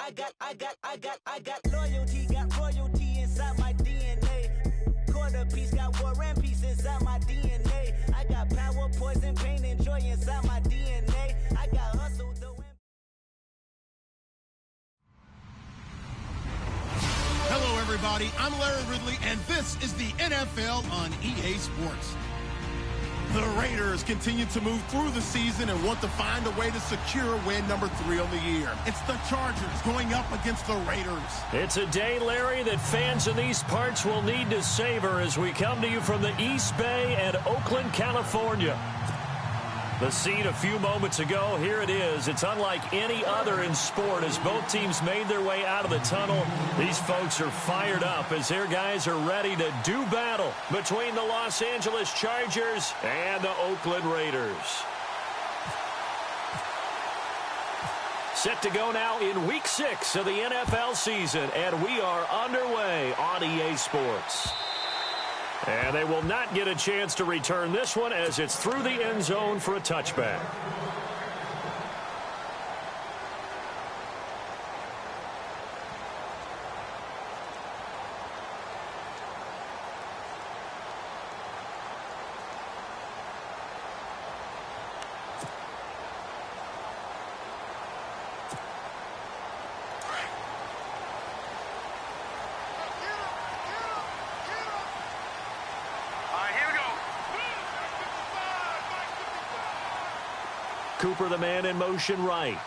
I got loyalty, got royalty inside my DNA. Quarter piece, got war and peace inside my DNA. I got power, poison, pain, and joy inside my DNA. I got hustle, though. Hello, everybody. I'm Larry Ridley, and this is the NFL on EA Sports. The Raiders continue to move through the season and want to find a way to secure win number 3 on the year. It's the Chargers going up against the Raiders. It's a day, Larry, that fans in these parts will need to savor as we come to you from the East Bay and Oakland, California. The scene a few moments ago, here it is. It's unlike any other in sport as both teams made their way out of the tunnel. These folks are fired up as their guys are ready to do battle between the Los Angeles Chargers and the Oakland Raiders. Set to go now in Week 6 of the NFL season, and we are underway on EA Sports. And they will not get a chance to return this one as it's through the end zone for a touchback. Cooper, the man in motion right.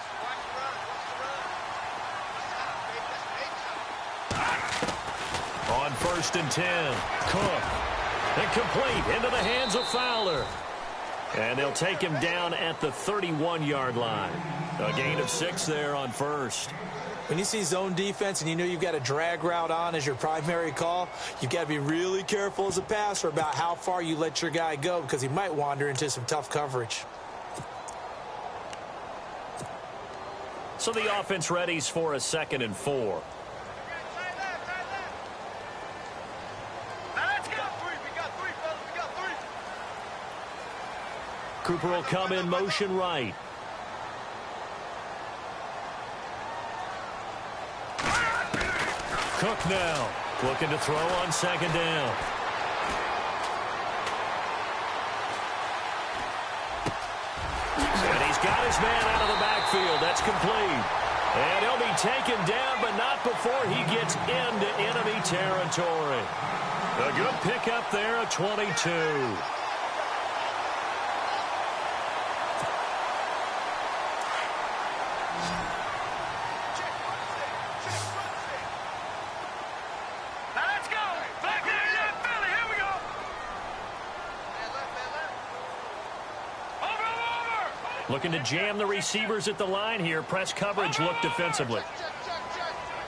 On 1st and 10, Cook. And complete into the hands of Fowler. And they'll take him down at the 31-yard line. A gain of 6 there on first. When you see zone defense and you know you've got a drag route on as your primary call, you've got to be really careful as a passer about how far you let your guy go because he might wander into some tough coverage. So the offense readies for a 2nd and 4. Cooper will come in motion right. Cook now looking to throw on 2nd down. And he's got his man out of the backfield. That's complete. And he'll be taken down, but not before he gets into enemy territory. A good pickup there at 22. Looking to jam the receivers at the line here. Press coverage look defensively.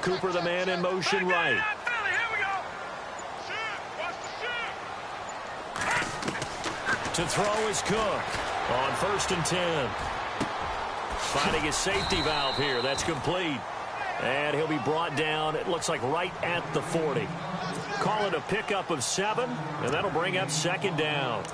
Cooper, the man in motion right. To throw is Cook on 1st and 10. Finding his safety valve here. That's complete. And he'll be brought down, it looks like right at the 40. Call it a pickup of 7, and that'll bring up 2nd down.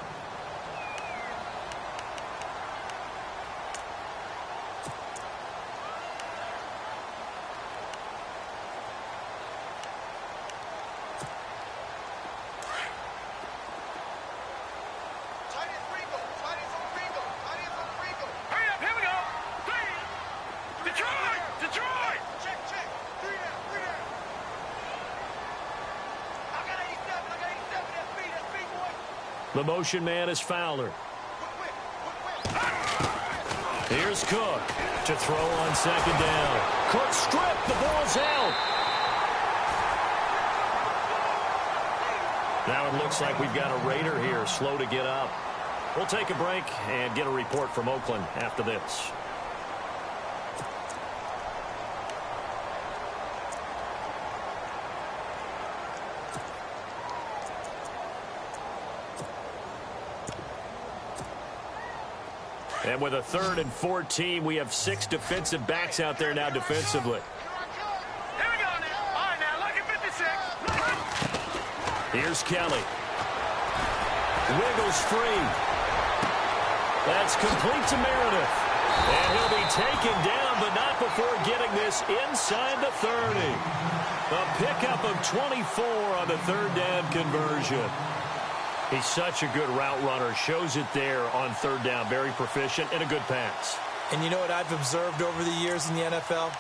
The motion man is Fowler. Here's Cook to throw on 2nd down. Cook stripped. The ball's out. Now it looks like we've got a Raider here slow to get up. We'll take a break and get a report from Oakland after this. And with a 3rd and 14, we have 6 defensive backs out there now defensively. Here we go now. All right, now, look at 56. Here's Kelly. Wiggles free. That's complete to Meredith. And he'll be taken down, but not before getting this inside the 30. A pickup of 24 on the third down conversion. He's such a good route runner. Shows it there on third down. Very proficient and a good pass. And you know what I've observed over the years in the NFL?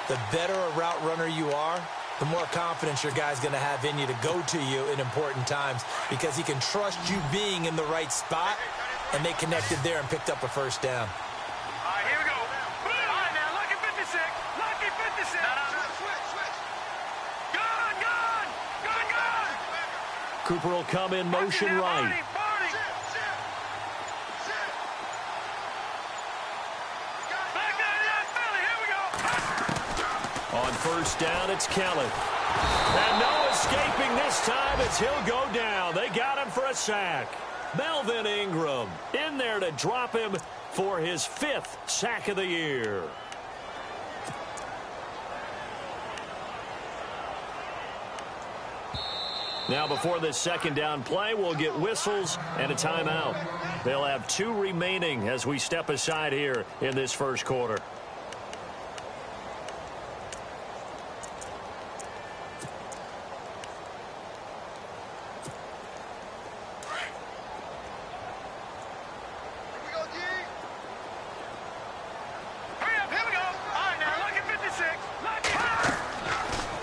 The better a route runner you are, the more confidence your guy's going to have in you to go to you in important times because he can trust you being in the right spot, and they connected there and picked up a first down. All right, here we go. All right, now, lucky 56. Lucky 56. Switch. Gun. Cooper will come in motion right. On first down, it's Kelly. And no escaping this time as he'll go down. They got him for a sack. Melvin Ingram in there to drop him for his 5th sack of the year. Now before this second down play, we'll get whistles and a timeout. They'll have 2 remaining as we step aside here in this first quarter.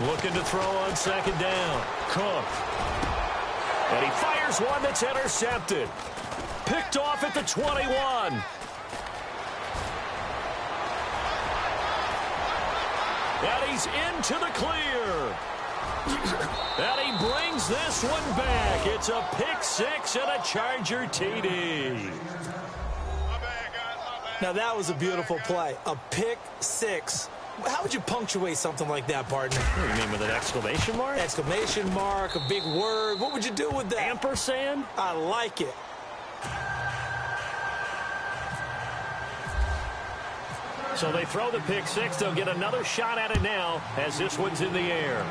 Looking to throw on second down. Cook. And he fires one that's intercepted. Picked off at the 21. And he's into the clear. And he brings this one back. It's a pick 6 and a Charger TD. Now that was a beautiful play. A pick 6. How would you punctuate something like that, partner? What do you mean, with an exclamation mark? Exclamation mark, a big word. What would you do with that? Ampersand? I like it. So they throw the pick 6. They'll get another shot at it now as this one's in the air.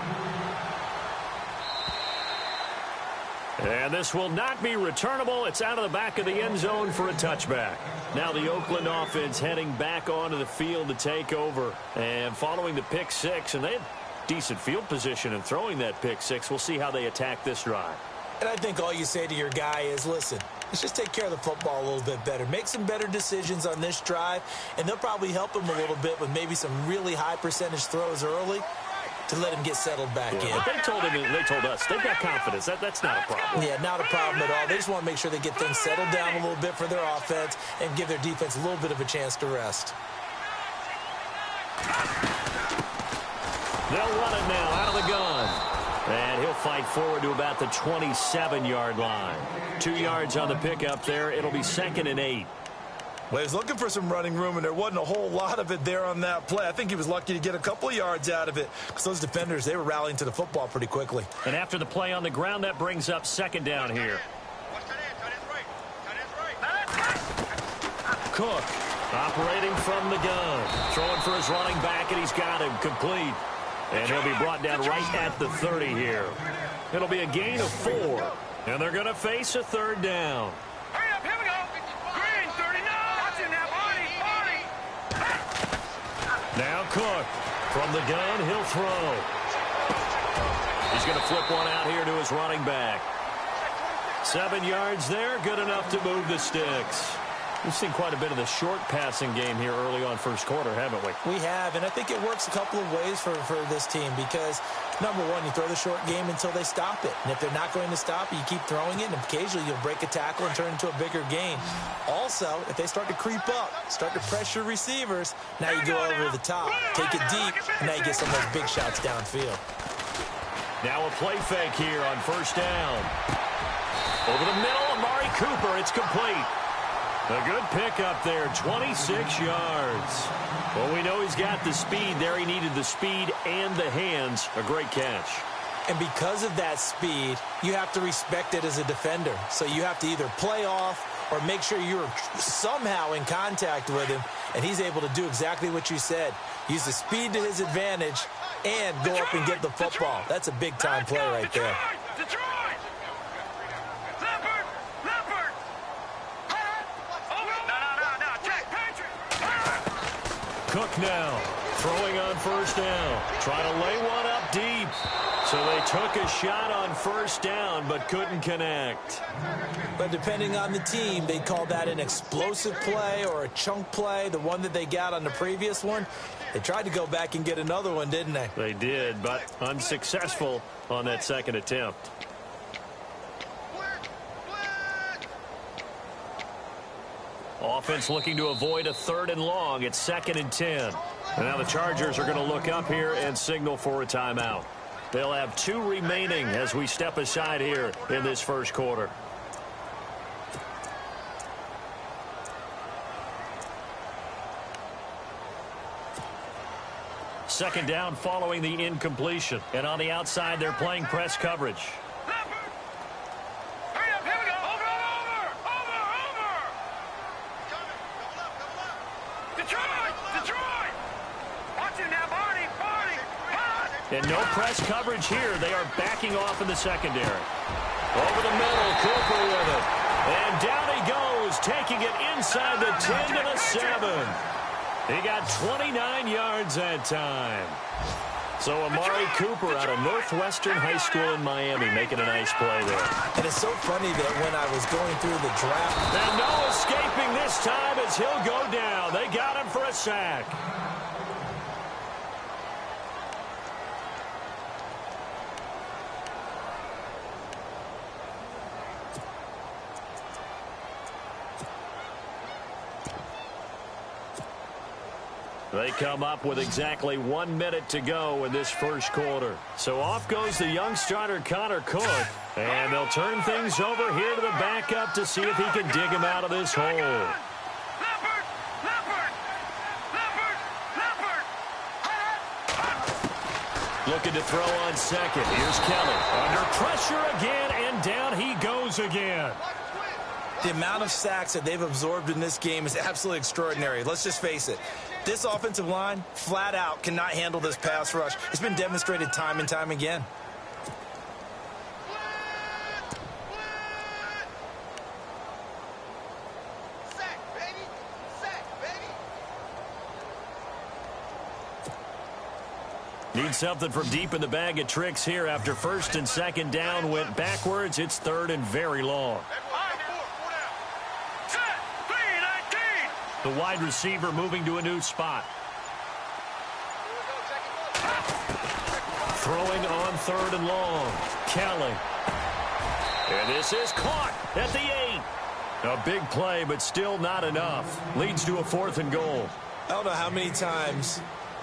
And this will not be returnable. It's out of the back of the end zone for a touchback. Now the Oakland offense heading back onto the field to take over. And following the pick 6, and they had decent field position in throwing that pick 6. We'll see how they attack this drive. And I think all you say to your guy is, listen, let's just take care of the football a little bit better. Make some better decisions on this drive, and they'll probably help him a little bit with maybe some really high percentage throws early to let him get settled back in. But they told him, and they told us, they've got confidence. That's not a problem. Yeah, not a problem at all. They just want to make sure they get things settled down a little bit for their offense and give their defense a little bit of a chance to rest. They'll run it now out of the gun. And he'll fight forward to about the 27-yard line. 2 yards on the pickup there. It'll be 2nd and 8. Well, he was looking for some running room, and there wasn't a whole lot of it there on that play. I think he was lucky to get a couple of yards out of it because those defenders, they were rallying to the football pretty quickly. And after the play on the ground, that brings up 2nd down here. Cook operating from the gun. Throwing for his running back, and he's got him complete. And he'll be brought down right at the 30 here. It'll be a gain of 4. And they're going to face a 3rd down. Hurry up, here we go. Green, 39. Watch it now, Barney. Now Cook. From the gun, he'll throw. He's going to flip one out here to his running back. 7 yards there, good enough to move the sticks. We've seen quite a bit of the short passing game here early on first quarter, haven't we? We have, and I think it works a couple of ways for this team because, number one, you throw the short game until they stop it. And if they're not going to stop it, you keep throwing it, and occasionally you'll break a tackle and turn it into a bigger gain. Also, if they start to creep up, start to pressure receivers, now you go over the top, take it deep, and now you get some of those big shots downfield. Now a play fake here on first down. Over the middle, Amari Cooper, it's complete. A good pickup there, 26 yards. Well, we know he's got the speed there. He needed the speed and the hands. A great catch. And because of that speed, you have to respect it as a defender. So you have to either play off or make sure you're somehow in contact with him, and he's able to do exactly what you said. Use the speed to his advantage and go up and get the football. That's a big-time play right there. Cook now, throwing on first down. Trying to lay one up deep. So they took a shot on first down, but couldn't connect. But depending on the team, they call that an explosive play or a chunk play, the one that they got on the previous one. They tried to go back and get another one, didn't they? They did, but unsuccessful on that second attempt. Offense looking to avoid a 3rd and long. It's 2nd and 10. And now the Chargers are going to look up here and signal for a timeout. They'll have 2 remaining as we step aside here in this first quarter. Second down following the incompletion. And on the outside, they're playing press coverage. And no press coverage here. They are backing off in the secondary. Over the middle, Cooper with it. And down he goes, taking it inside the 10 to the 7. He got 29 yards that time. So Amari Cooper out of Northwestern High School in Miami making a nice play there. And it's so funny that when I was going through the draft. And no escaping this time as he'll go down. They got him for a sack. They come up with exactly 1 minute to go in this first quarter. So off goes the young starter, Connor Cook. And they'll turn things over here to the backup to see if he can dig him out of this hole. Looking to throw on second. Here's Kelly. Under pressure again, and down he goes again. The amount of sacks that they've absorbed in this game is absolutely extraordinary. Let's just face it. This offensive line, flat out, cannot handle this pass rush. It's been demonstrated time and time again. Need something from deep in the bag of tricks here after 1st and 2nd down went backwards. It's 3rd and very long. The wide receiver moving to a new spot. Throwing on 3rd and long. Kelly. And this is caught at the 8. A big play, but still not enough. Leads to a 4th and goal. I don't know how many times,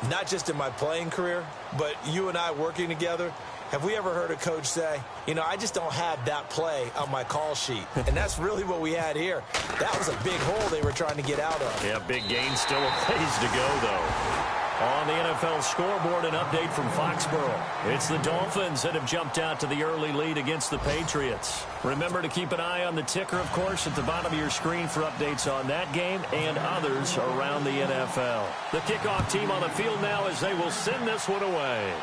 not just in my playing career, but you and I working together, have we ever heard a coach say, you know, I just don't have that play on my call sheet. And that's really what we had here. That was a big hole they were trying to get out of. Yeah, big gain, still a ways to go, though. On the NFL scoreboard, an update from Foxborough. It's the Dolphins that have jumped out to the early lead against the Patriots. Remember to keep an eye on the ticker, of course, at the bottom of your screen for updates on that game and others around the NFL. The kickoff team on the field now as they will send this one away.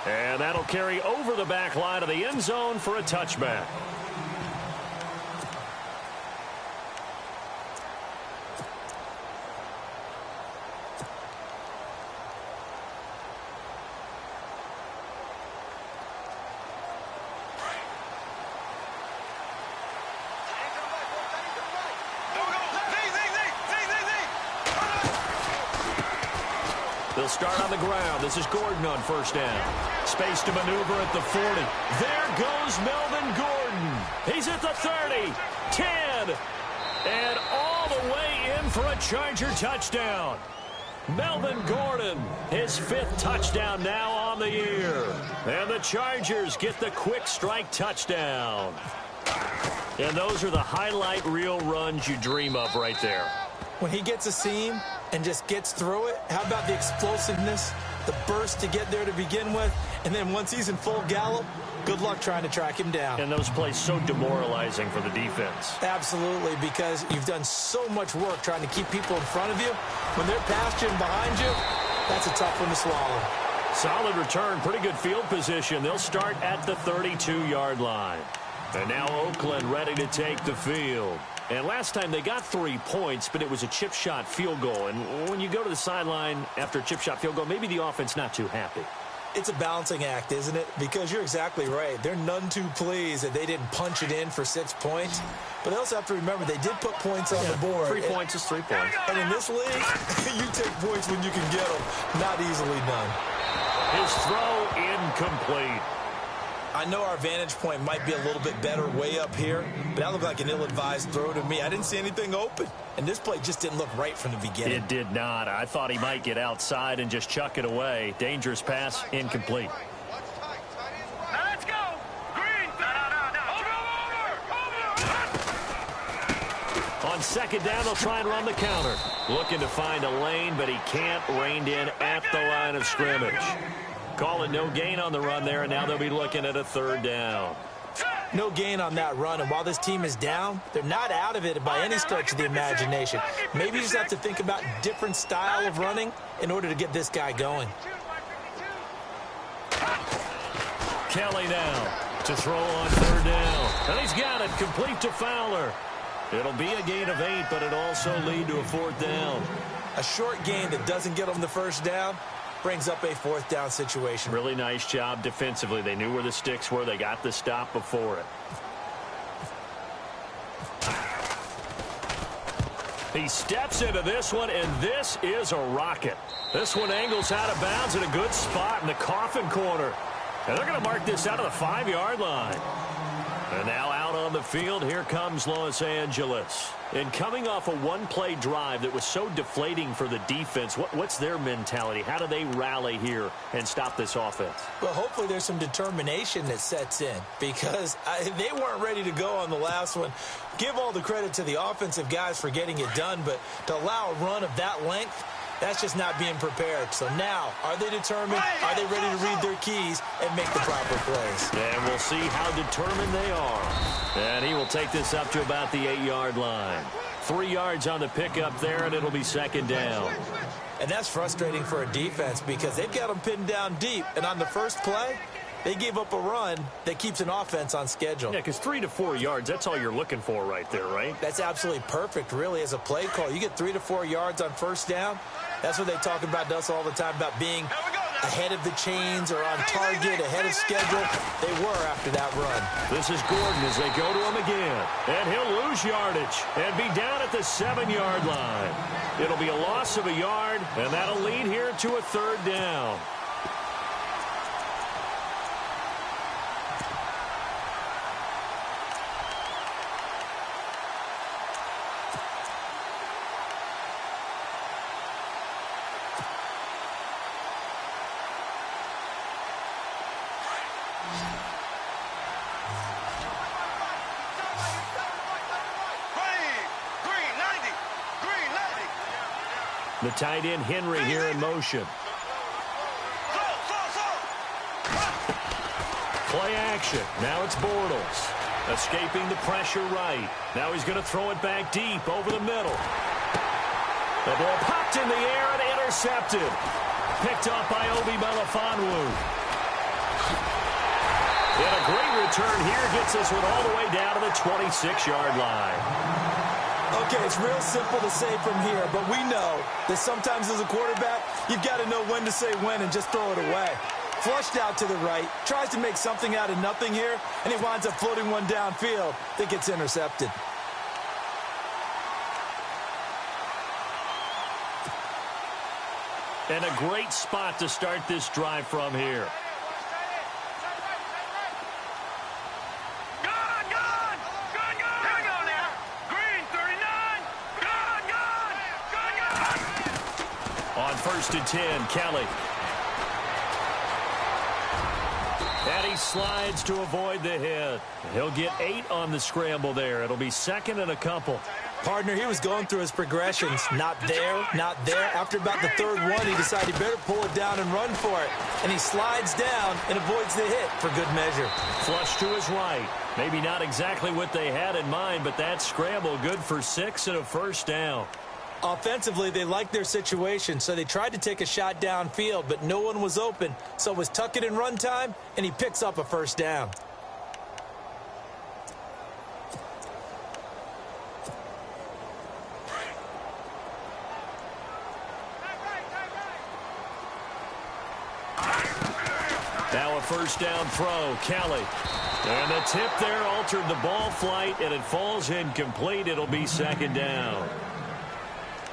And that'll carry over the back line of the end zone for a touchback. They'll start on the ground. This is Gordon on 1st down. Space to maneuver at the 40. There goes Melvin Gordon. He's at the 30, 10, and all the way in for a Charger touchdown. Melvin Gordon, his 5th touchdown now on the year. And the Chargers get the quick strike touchdown. And those are the highlight reel runs you dream of right there. When he gets a seam and just gets through it, how about the explosiveness, the burst to get there to begin with, and then once he's in full gallop, good luck trying to track him down. And those plays so demoralizing for the defense. Absolutely, because you've done so much work trying to keep people in front of you. When they're past you and behind you, that's a tough one to swallow. Solid return, pretty good field position. They'll start at the 32-yard line. And now Oakland ready to take the field. And last time they got 3 points, but it was a chip shot field goal. And when you go to the sideline after a chip shot field goal, maybe the offense not too happy. It's a balancing act, isn't it? Because you're exactly right. They're none too pleased that they didn't punch it in for 6 points. But they also have to remember they did put points on the board. 3 points is 3 points. And in this league, you take points when you can get them. Not easily done. His throw incomplete. I know our vantage point might be a little bit better way up here, but that looked like an ill-advised throw to me. I didn't see anything open, and this play just didn't look right from the beginning. It did not. I thought he might get outside and just chuck it away. Dangerous pass, incomplete. Now let's go. Green. Over. On second down, they'll try and run the counter. Looking to find a lane, but he can't. Reined in at the line of scrimmage. Calling no gain on the run there, and now they'll be looking at a third down. No gain on that run, and while this team is down, they're not out of it by any stretch of the imagination. Maybe you just have to think about different style of running in order to get this guy going. Kelly now to throw on third down. And he's got it, complete to Fowler. It'll be a gain of 8, but it'll also lead to a fourth down. A short gain that doesn't get them the first down brings up a fourth down situation. Really nice job defensively. They knew where the sticks were. They got the stop before it. He steps into this one, and this is a rocket. This one angles out of bounds in a good spot in the coffin corner. And they're going to mark this out of the 5-yard line. And now out on the field, here comes Los Angeles. And coming off a one-play drive that was so deflating for the defense, what's their mentality? How do they rally here and stop this offense? Well, hopefully there's some determination that sets in because they weren't ready to go on the last one. Give all the credit to the offensive guys for getting it done, but to allow a run of that length, that's just not being prepared. So now, are they determined? Are they ready to read their keys and make the proper plays? And we'll see how determined they are. And he will take this up to about the 8-yard line. 3 yards on the pickup there, and it'll be second down. And that's frustrating for a defense because they've got them pinned down deep. And on the first play, they gave up a run that keeps an offense on schedule. Yeah, because 3 to 4 yards, that's all you're looking for right there, right? That's absolutely perfect, really, as a play call. You get 3 to 4 yards on first down. That's what they talk about to us all the time, about being ahead of the chains or on target, ahead of schedule. They were after that run. This is Gordon as they go to him again. And he'll lose yardage and be down at the 7-yard line. It'll be a loss of a yard, and that'll lead here to a third down. The tight end, Henry, here in motion. Play action. Now it's Bortles. Escaping the pressure right. Now he's going to throw it back deep over the middle. The ball popped in the air and intercepted. Picked up by Obi Melifonwu. And a great return here gets this one all the way down to the 26-yard line. Okay, it's real simple to say from here, but we know that sometimes as a quarterback, you've got to know when to say when and just throw it away. Flushed out to the right, tries to make something out of nothing here, and he winds up floating one downfield that gets intercepted. And a great spot to start this drive from here. First and 10, Kelly. And he slides to avoid the hit. He'll get 8 on the scramble there. It'll be second and a couple. Partner, he was going through his progressions. Not there, not there. After about the third one, he decided he better pull it down and run for it. And he slides down and avoids the hit for good measure. Flush to his right. Maybe not exactly what they had in mind, but that scramble good for 6 and a first down. Offensively, they liked their situation, so they tried to take a shot downfield, but no one was open. So it was tuck it and run time, and he picks up a first down. Now a first down throw. Kelly. And the tip there altered the ball flight, and it falls incomplete. It'll be second down.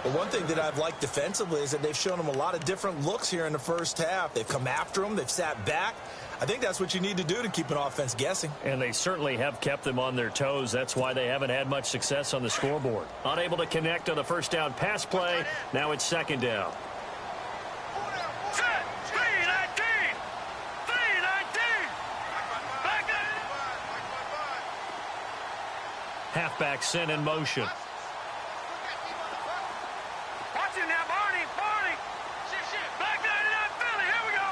Well, one thing that I've liked defensively is that they've shown them a lot of different looks here in the first half. They've come after them. They've sat back. I think that's what you need to do to keep an offense guessing. And they certainly have kept them on their toes. That's why they haven't had much success on the scoreboard. Unable to connect on the first down pass play. Now it's second down. Set. 3-19. 3-19. Back up. Halfback sent in motion. Watch him now, Barney. Barney. Back 99 Philly. Here we go.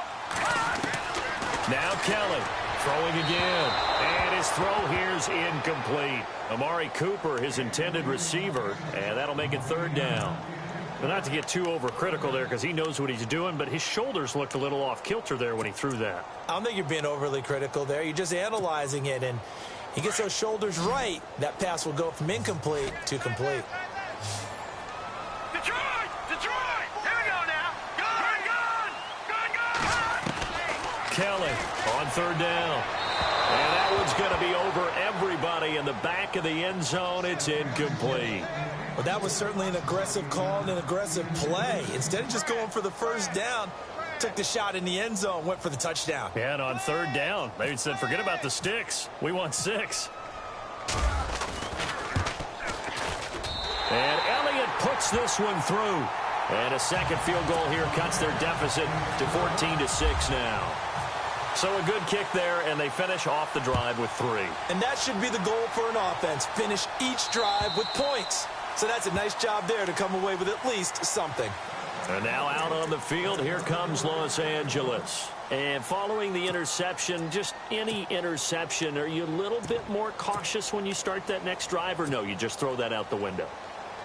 Now Kelly throwing again. And his throw here's incomplete. Amari Cooper, his intended receiver, and that'll make it third down. But not to get too overcritical there because he knows what he's doing, but his shoulders looked a little off kilter there when he threw that. I don't think you're being overly critical there. You're just analyzing it, and he gets those shoulders right. That pass will go from incomplete to complete. Detroit. Detroit. Here we go now. Gun. Kelly on third down. And that one's going to be over everybody in the back of the end zone. It's incomplete. Well, that was certainly an aggressive call and an aggressive play. Instead of just going for the first down, took the shot in the end zone, went for the touchdown. Yeah, and on third down, they said, forget about the sticks. We want 6. And Elliott puts this one through. And a second field goal here cuts their deficit to 14-6 now. So a good kick there, and they finish off the drive with 3. And that should be the goal for an offense. Finish each drive with points. So that's a nice job there to come away with at least something. And now out on the field, here comes Los Angeles. And following the interception, just any interception, are you a little bit more cautious when you start that next drive, or no, you just throw that out the window?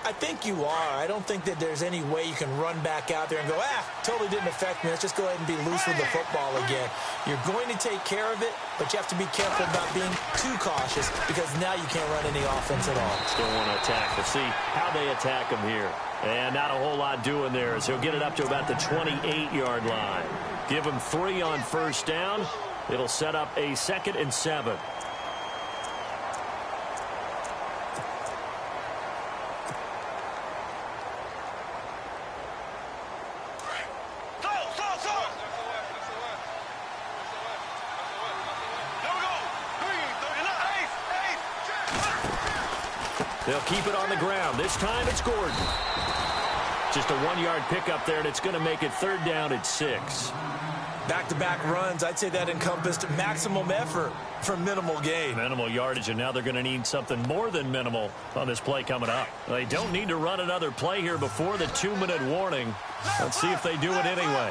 I think you are. I don't think that there's any way you can run back out there and go, totally didn't affect me. Let's just go ahead and be loose with the football again. You're going to take care of it, but you have to be careful about being too cautious because now you can't run any offense at all. Still want to attack. We'll see how they attack him here. And not a whole lot doing there as he'll get it up to about the 28-yard line. Give him 3 on first down. It'll set up a 2nd and 7. They'll keep it on the ground. This time it's Gordon. Just a 1-yard pickup there, and it's going to make it third down at 6. Back-to-back runs, I'd say that encompassed maximum effort for minimal gain. Minimal yardage, and now they're going to need something more than minimal on this play coming up. They don't need to run another play here before the 2-minute warning. Let's see if they do it anyway.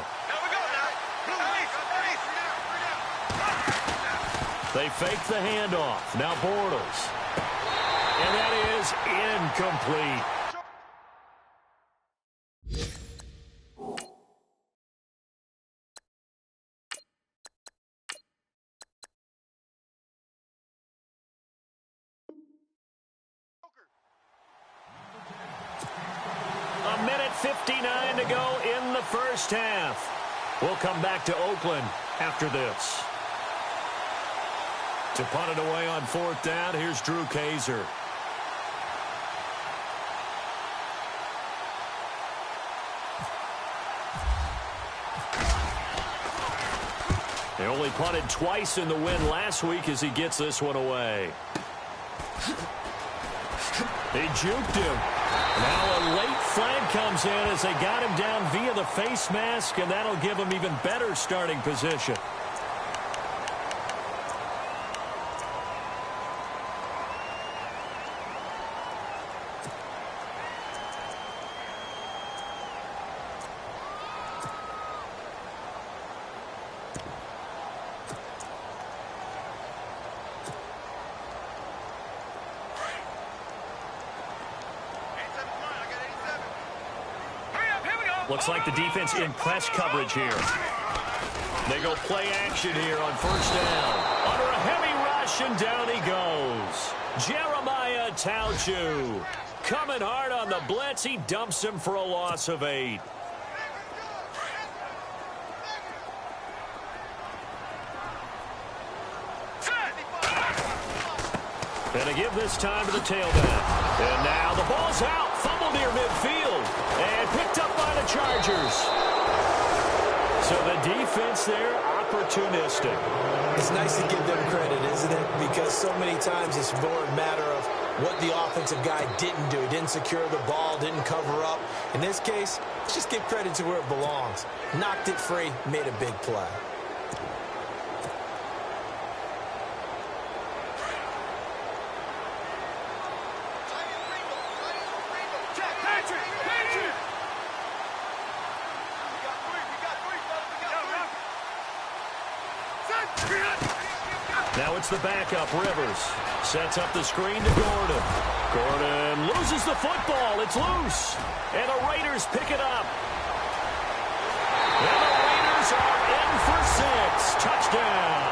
They fake the handoff. Now Bortles. And that is incomplete. A minute 59 to go in the first half. We'll come back to Oakland after this. To punt it away on 4th down, here's Drew Kaiser. They only punted twice in the win last week as he gets this one away. They juked him. Now a late flag comes in as they got him down via the face mask, and that'll give him even better starting position. Looks like the defense in press coverage here. They go play action here on first down. Under a heavy rush, and down he goes. Jeremiah Tauchu coming hard on the blitz. He dumps him for a loss of 8. And to give this time to the tailback. And now the ball's out. Fumble near midfield. And picked up by the Chargers. So the defense there, opportunistic. It's nice to give them credit, isn't it? Because so many times it's more a matter of what the offensive guy didn't do. He didn't secure the ball, didn't cover up. In this case, let's just give credit to where it belongs. Knocked it free, made a big play. Now it's the backup, Rivers. Sets up the screen to Gordon. Gordon loses the football. It's loose. And the Raiders pick it up. And the Raiders are in for 6. Touchdown.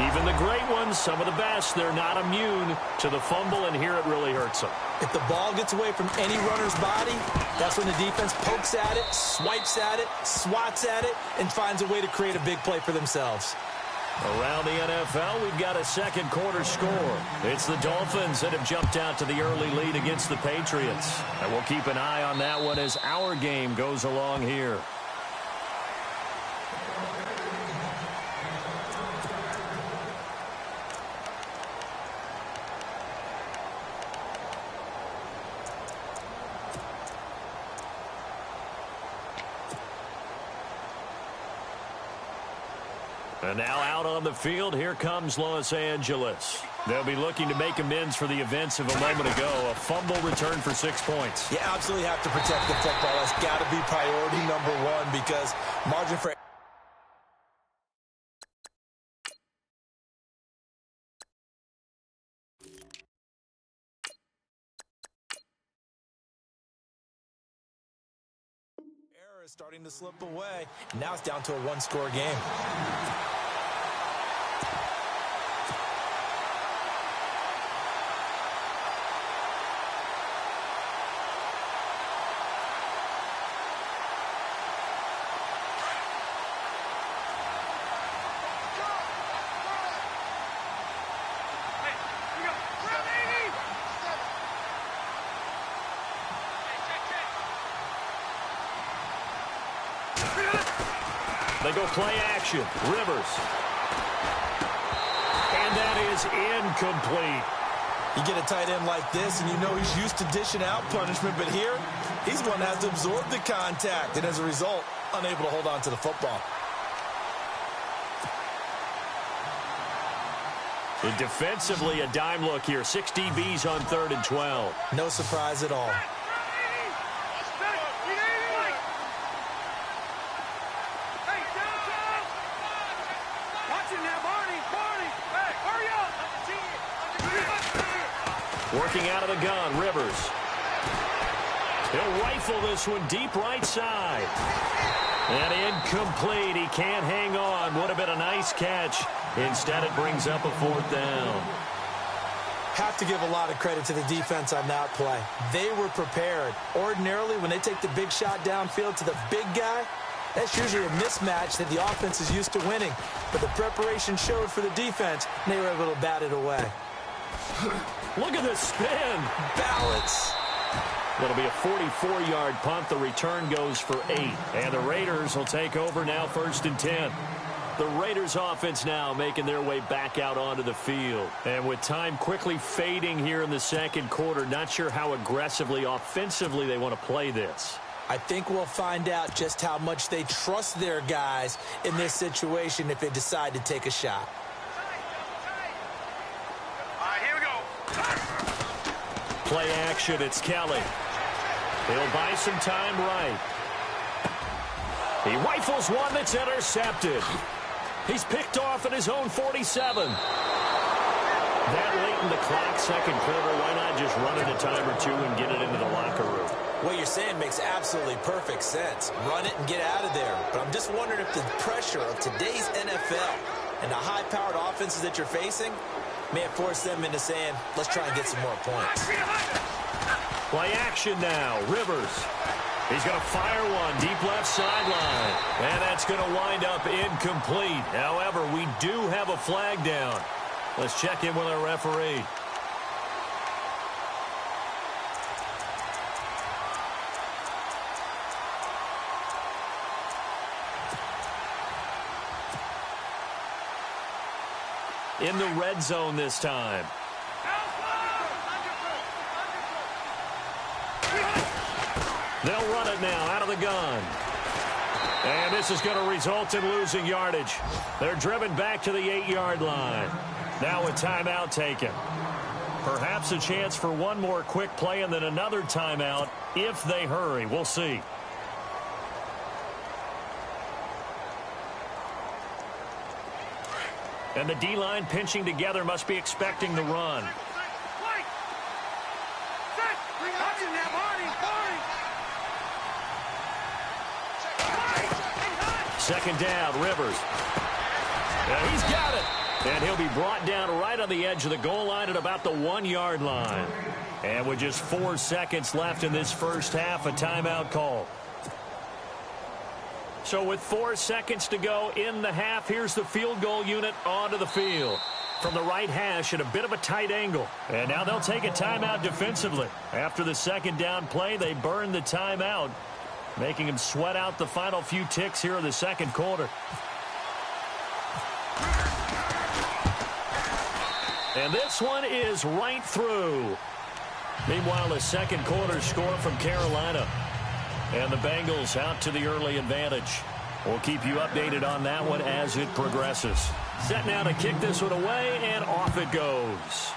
Even the great ones, some of the best, they're not immune to the fumble, and here it really hurts them. If the ball gets away from any runner's body, that's when the defense pokes at it, swipes at it, swats at it, and finds a way to create a big play for themselves. Around the NFL, we've got a second quarter score. It's the Dolphins that have jumped out to the early lead against the Patriots. And we'll keep an eye on that one as our game goes along here. And now out on the field, here comes Los Angeles. They'll be looking to make amends for the events of a moment ago. A fumble return for 6 points. You absolutely have to protect the football. That's got to be priority number one because margin for... error is starting to slip away. Now it's down to a one-score game. They go play action. Rivers. And that is incomplete. You get a tight end like this, and you know he's used to dishing out punishment, but here, he's the one that has to absorb the contact, and as a result, unable to hold on to the football. And defensively, a dime look here. 6 DBs on 3rd and 12. No surprise at all. Working out of the gun, Rivers. He'll rifle this one deep right side. And incomplete. He can't hang on. Would have been a nice catch. Instead, it brings up a 4th down. Have to give a lot of credit to the defense on that play. They were prepared. Ordinarily, when they take the big shot downfield to the big guy, that's usually a mismatch that the offense is used to winning. But the preparation showed for the defense, and they were able to bat it away. Look at this spin. Balance. That'll be a 44-yard punt. The return goes for 8. And the Raiders will take over now 1st and 10. The Raiders offense now making their way back out onto the field. And with time quickly fading here in the second quarter, not sure how aggressively, offensively they want to play this. I think we'll find out just how much they trust their guys in this situation if they decide to take a shot. Play action, it's Kelly. He'll buy some time right. He rifles one that's intercepted. He's picked off at his own 47. That late in the clock, second quarter, why not just run it a time or two and get it into the locker room? What you're saying makes absolutely perfect sense. Run it and get out of there. But I'm just wondering if the pressure of today's NFL and the high-powered offenses that you're facing may have forced them into saying, let's try and get some more points. Play action now. Rivers. He's going to fire one deep left sideline. And that's going to wind up incomplete. However, we do have a flag down. Let's check in with our referee. In the red zone this time. They'll run it now out of the gun. And this is going to result in losing yardage. They're driven back to the 8-yard line. Now a timeout taken. Perhaps a chance for one more quick play and then another timeout if they hurry. We'll see. And the D-line pinching together must be expecting the run. Second down, Rivers. And he's got it. And he'll be brought down right on the edge of the goal line at about the 1-yard line. And with just 4 seconds left in this first half, a timeout call. So with 4 seconds to go in the half, here's the field goal unit onto the field. From the right hash at a bit of a tight angle. And now they'll take a timeout defensively. After the second down play, they burn the timeout, making him sweat out the final few ticks here in the second quarter. And this one is right through. Meanwhile, a second quarter score from Carolina. And the Bengals out to the early advantage. We'll keep you updated on that one as it progresses. Set now to kick this one away, and off it goes.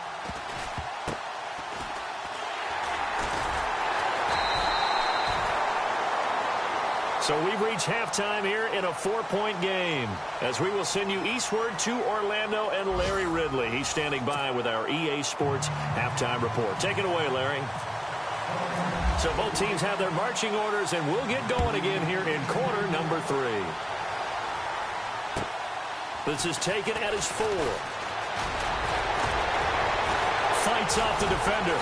So we've reached halftime here in a 4-point game as we will send you eastward to Orlando and Larry Ridley. He's standing by with our EA Sports halftime report. Take it away, Larry. So both teams have their marching orders, and we'll get going again here in quarter number 3. This is taken at his 4. Fights off the defender.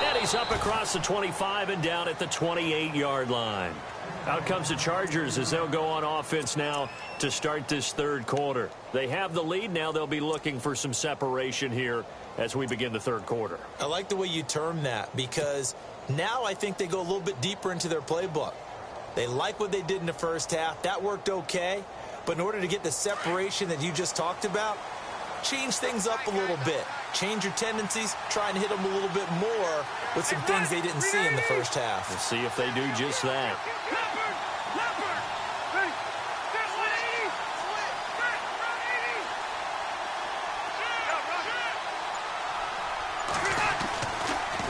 And he's up across the 25 and down at the 28-yard line. Out comes the Chargers as they'll go on offense now to start this third quarter. They have the lead. Now they'll be looking for some separation here as we begin the third quarter. I like the way you term that because now I think they go a little bit deeper into their playbook. They like what they did in the first half. That worked okay. But in order to get the separation that you just talked about, change things up a little bit. Change your tendencies. Try and hit them a little bit more with some things they didn't see in the first half. We'll see if they do just that.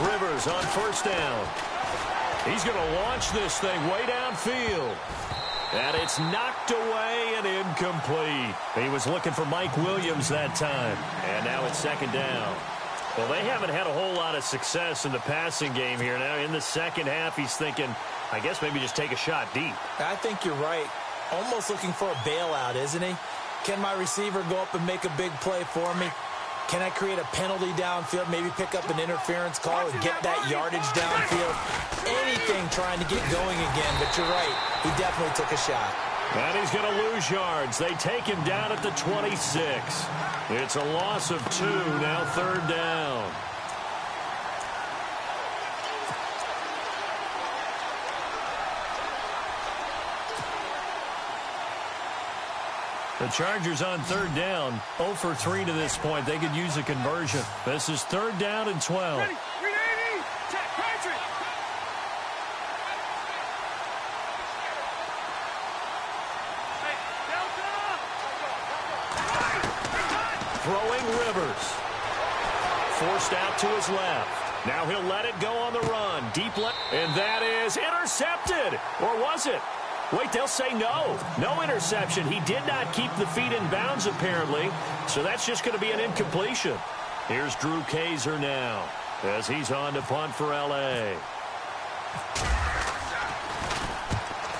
Rivers on first down. He's going to launch this thing way downfield. And it's knocked away and incomplete. He was looking for Mike Williams that time. And now it's second down. Well, they haven't had a whole lot of success in the passing game here. Now in the second half, he's thinking, I guess maybe just take a shot deep. I think you're right. Almost looking for a bailout, isn't he? Can my receiver go up and make a big play for me? Can I create a penalty downfield, maybe pick up an interference call and get that yardage downfield? Anything trying to get going again, but you're right. He definitely took a shot. And he's going to lose yards. They take him down at the 26. It's a loss of 2, now third down. The Chargers on third down, 0 for 3 to this point. They could use a conversion. This is third down and 12. Ready, 380, check, Patrick. Hey, Delta. Throwing Rivers. Forced out to his left. Now he'll let it go on the run. Deep left. And that is intercepted. Or was it? Wait, they'll say no. No interception. He did not keep the feet in bounds, apparently. So that's just going to be an incompletion. Here's Drew Kaiser now as he's on to punt for L.A.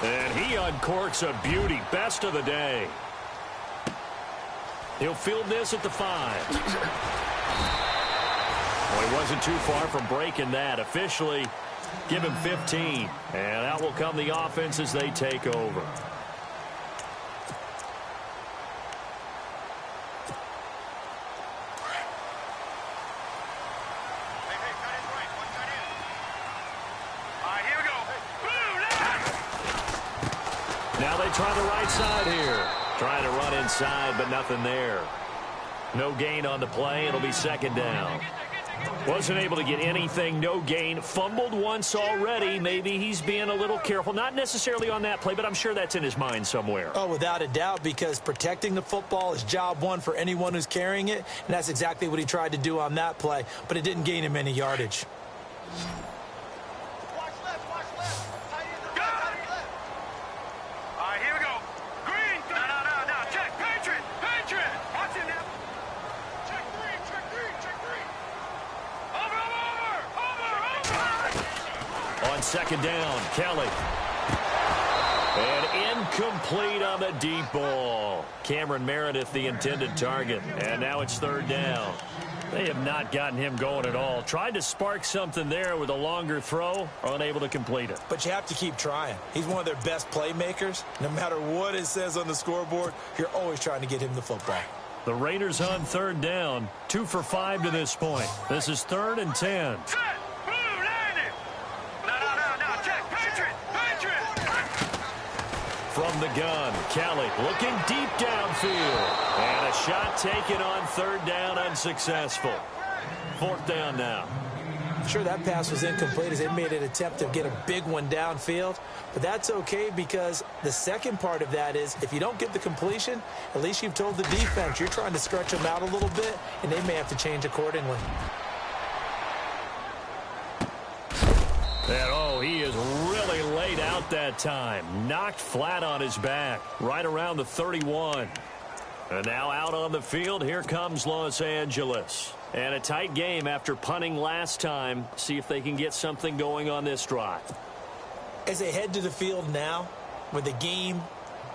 And he uncorks a beauty. Best of the day. He'll field this at the 5. Well, he wasn't too far from breaking that. Officially, give him 15. And out will come the offense as they take over. Now they try the right side here. Trying to run inside, but nothing there. No gain on the play. It'll be second down. Wasn't able to get anything, no gain. Fumbled once already. Maybe he's being a little careful. Not necessarily on that play, but I'm sure that's in his mind somewhere. Oh, without a doubt, because protecting the football is job one for anyone who's carrying it, and that's exactly what he tried to do on that play, but it didn't gain him any yardage. Watch left, watch left. Tight end to the left. All right, here we go. Green. No. Check. Patriot. Watch it now. Check three. Over. On second down, Kelly. And incomplete on the deep ball. Cameron Meredith, the intended target. And now it's third down. They have not gotten him going at all. Tried to spark something there with a longer throw, unable to complete it. But you have to keep trying. He's one of their best playmakers. No matter what it says on the scoreboard, you're always trying to get him the football. The Raiders on third down, 2 for 5 to this point. This is 3rd and 10. Set. Blue, landing. No. Check. Patriot. From the gun, Kelly looking deep downfield. And a shot taken on third down, unsuccessful. 4th down now. I'm sure that pass was incomplete as they made an attempt to get a big one downfield. But that's okay because the second part of that is if you don't get the completion, at least you've told the defense you're trying to stretch them out a little bit, and they may have to change accordingly. And, he is really laid out that time. Knocked flat on his back, right around the 31. And now out on the field, here comes Los Angeles. And a tight game after punting last time. See if they can get something going on this drive. As they head to the field now, with the game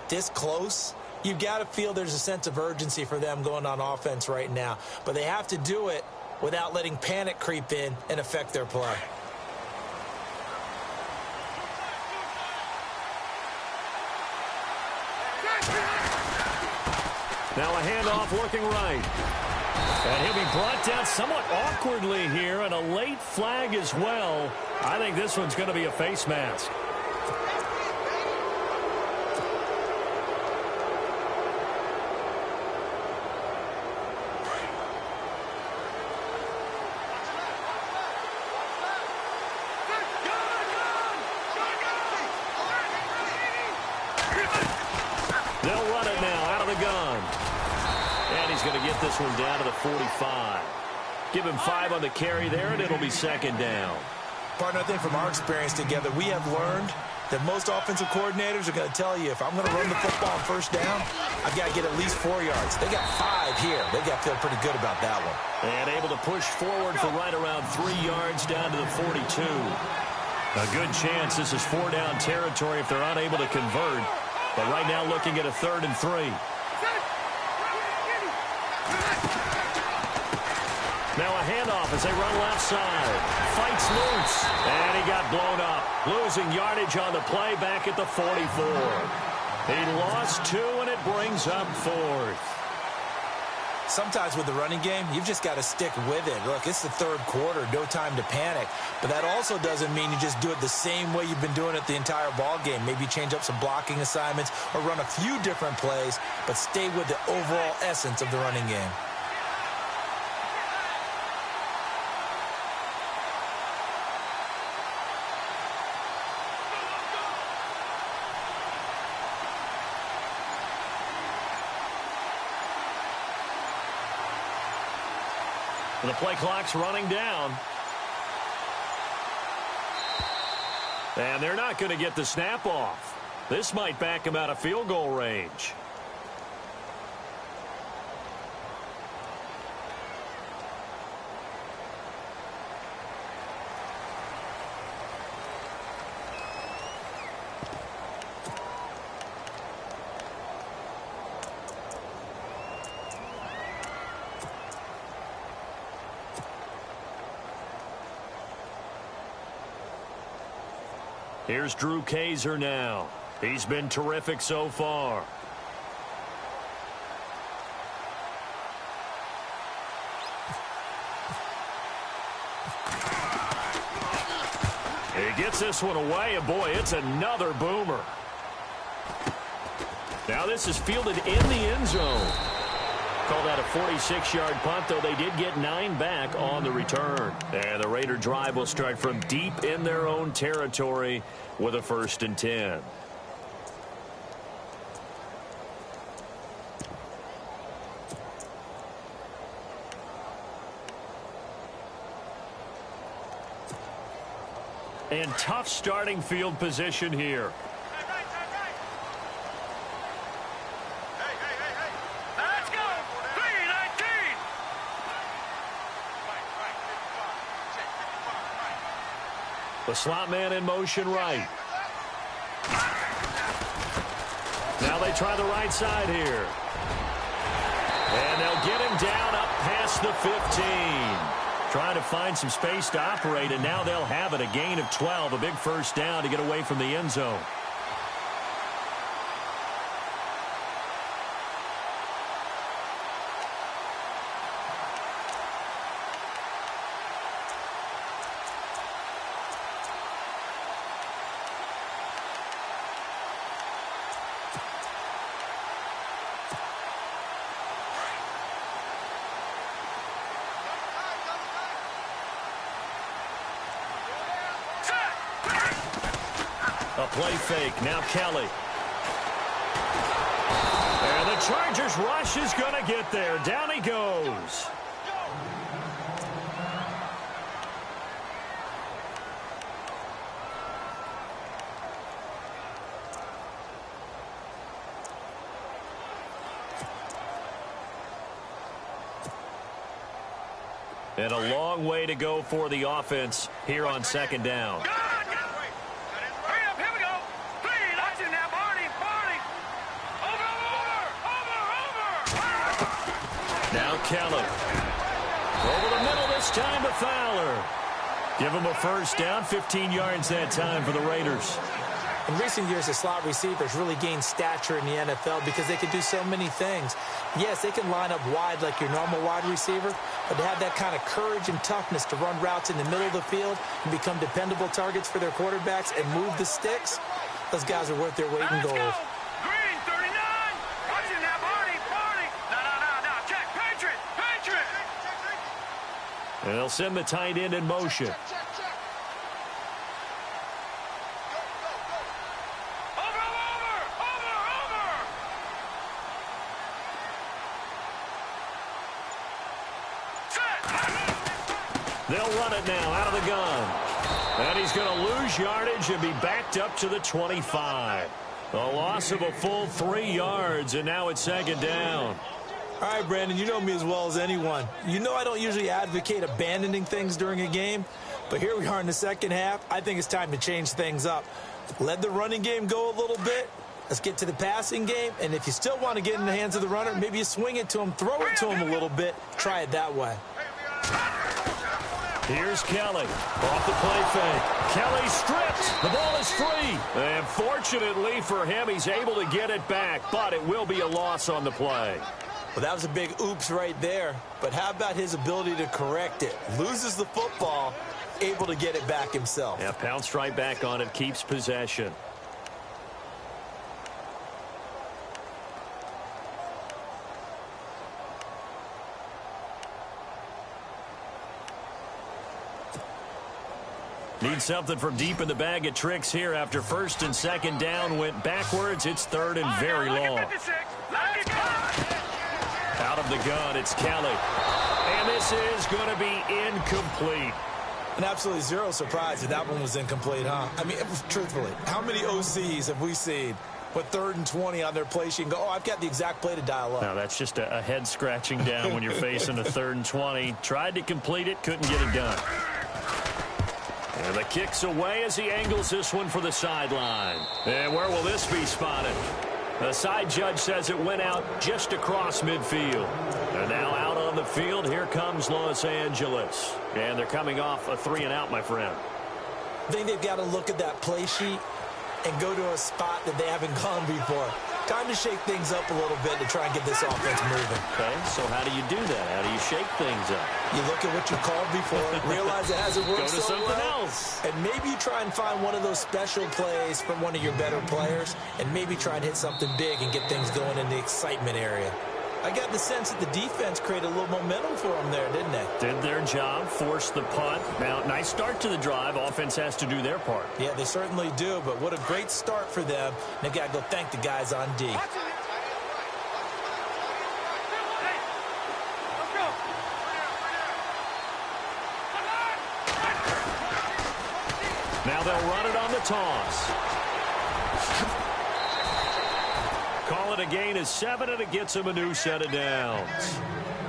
this close, you've got to feel there's a sense of urgency for them going on offense right now. But they have to do it without letting panic creep in and affect their play. Now a handoff looking right. And he'll be brought down somewhat awkwardly here, and a late flag as well. I think this one's going to be a face mask. They'll run it now out of the gun. And he's going to get this one down to the 45. Give him 5 on the carry there, and it'll be second down. Partner, I think from our experience together, we have learned that most offensive coordinators are going to tell you, if I'm going to run the football on first down, I've got to get at least 4 yards. They got 5 here. They've got to feel pretty good about that one. And able to push forward for right around 3 yards down to the 42. A good chance this is 4-down territory if they're unable to convert. But right now looking at a 3rd and 3. Now a handoff as they run left side. Fights loose. And he got blown up. Losing yardage on the play back at the 44. He lost 2, and it brings up 4th. Sometimes with the running game, you've just got to stick with it. Look, it's the 3rd quarter, no time to panic. But that also doesn't mean you just do it the same way you've been doing it the entire ball game. Maybe change up some blocking assignments or run a few different plays, but stay with the overall essence of the running game. The play clock's running down. And they're not going to get the snap off. This might back him out of field goal range. Here's Drew Kaiser now. He's been terrific so far. He gets this one away, and boy, it's another boomer. Now this is fielded in the end zone. Call that a 46-yard punt, though they did get 9 back on the return. And the Raider drive will start from deep in their own territory with a 1st and 10. And tough starting field position here. Let's go. 319. The slot man in motion right. Now they try the right side here. And they'll get him down up past the 15. Trying to find some space to operate, and now they'll have it. A gain of 12, a big 1st down to get away from the end zone. A play fake. Now Kelly. And the Chargers rush is going to get there. Down he goes. And a long way to go for the offense here on 2nd down. Now Kelly. Over the middle this time to Fowler. Give him a 1st down, 15 yards that time for the Raiders. In recent years, the slot receivers really gained stature in the NFL because they can do so many things. Yes, they can line up wide like your normal wide receiver, but to have that kind of courage and toughness to run routes in the middle of the field and become dependable targets for their quarterbacks and move the sticks, those guys are worth their weight in gold. And they'll send the tight end in motion. They'll run it now out of the gun. And he's going to lose yardage and be backed up to the 25. A loss of a full 3 yards, and now it's 2nd down. All right, Brandon, you know me as well as anyone. You know I don't usually advocate abandoning things during a game, but here we are in the 2nd half. I think it's time to change things up. Let the running game go a little bit. Let's get to the passing game, and if you still want to get in the hands of the runner, maybe you swing it to him, throw it to him a little bit, try it that way. Here's Kelly. Off the play fake. Kelly stripped. The ball is free. And fortunately for him, he's able to get it back, but it will be a loss on the play. Well, that was a big oops right there. But how about his ability to correct it? Loses the football, able to get it back himself. Yeah, pounced right back on it, keeps possession. Need something from deep in the bag of tricks here after 1st and 2nd down went backwards. It's 3rd and very long. Out of the gun, it's Kelly. And this is going to be incomplete. And absolutely zero surprise that that one was incomplete, huh? I mean, truthfully, how many OCs have we seen with 3rd and 20 on their play sheet and go, oh, I've got the exact play to dial up? No, that's just a head scratching down when you're facing a 3rd and 20. Tried to complete it, couldn't get it done. And the kick's away as he angles this one for the sideline. And where will this be spotted? The side judge says it went out just across midfield. And now out on the field, here comes Los Angeles. And they're coming off a 3-and-out, my friend. I think they've got to look at that play sheet and go to a spot that they haven't gone before. Time to shake things up a little bit to try and get this offense moving. Okay, so how do you do that? How do you shake things up? You look at what you called before, realize it hasn't worked Go to so something well, else. and maybe you try and find one of those special plays from one of your better players, and maybe try and hit something big and get things going in the excitement area. I got the sense that the defense created a little momentum for them there, didn't they? Did their job, forced the punt. Now, nice start to the drive. Offense has to do their part. Yeah, they certainly do, but what a great start for them. They've got to go thank the guys on D. Now they'll run it on the toss. Call it a gain of 7, and it gets him a new set of downs.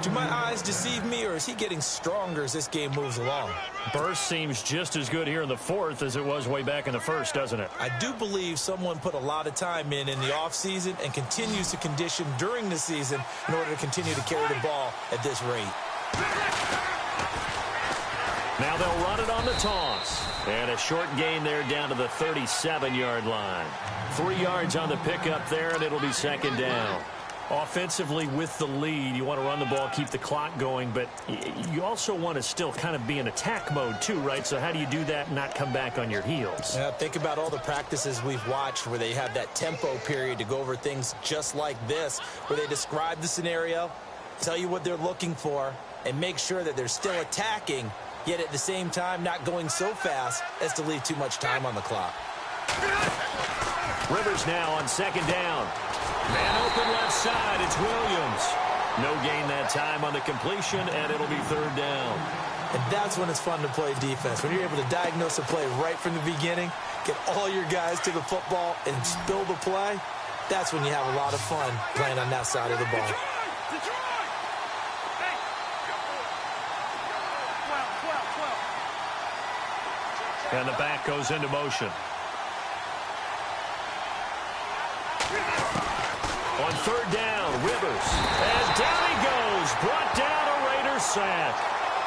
Do my eyes deceive me, or is he getting stronger as this game moves along? Burst seems just as good here in the fourth as it was way back in the first, doesn't it? I do believe someone put a lot of time in the offseason and continues to condition during the season in order to continue to carry the ball at this rate. Now they'll run it on the toss. And a short gain there down to the 37-yard line. 3 yards on the pickup there, and it'll be second down. Offensively, with the lead, you want to run the ball, keep the clock going, but you also want to still kind of be in attack mode too, right? So how do you do that and not come back on your heels? Yeah, think about all the practices we've watched where they have that tempo period to go over things just like this, where they describe the scenario, tell you what they're looking for, and make sure that they're still attacking, yet at the same time not going so fast as to leave too much time on the clock. Rivers now on second down. Man open left side, it's Williams. No gain that time on the completion, and it'll be third down. And that's when it's fun to play defense. When you're able to diagnose a play right from the beginning, get all your guys to the football and spill the play, that's when you have a lot of fun playing on that side of the ball. And the back goes into motion. On third down, Rivers. And down he goes. Brought down a Raider sack.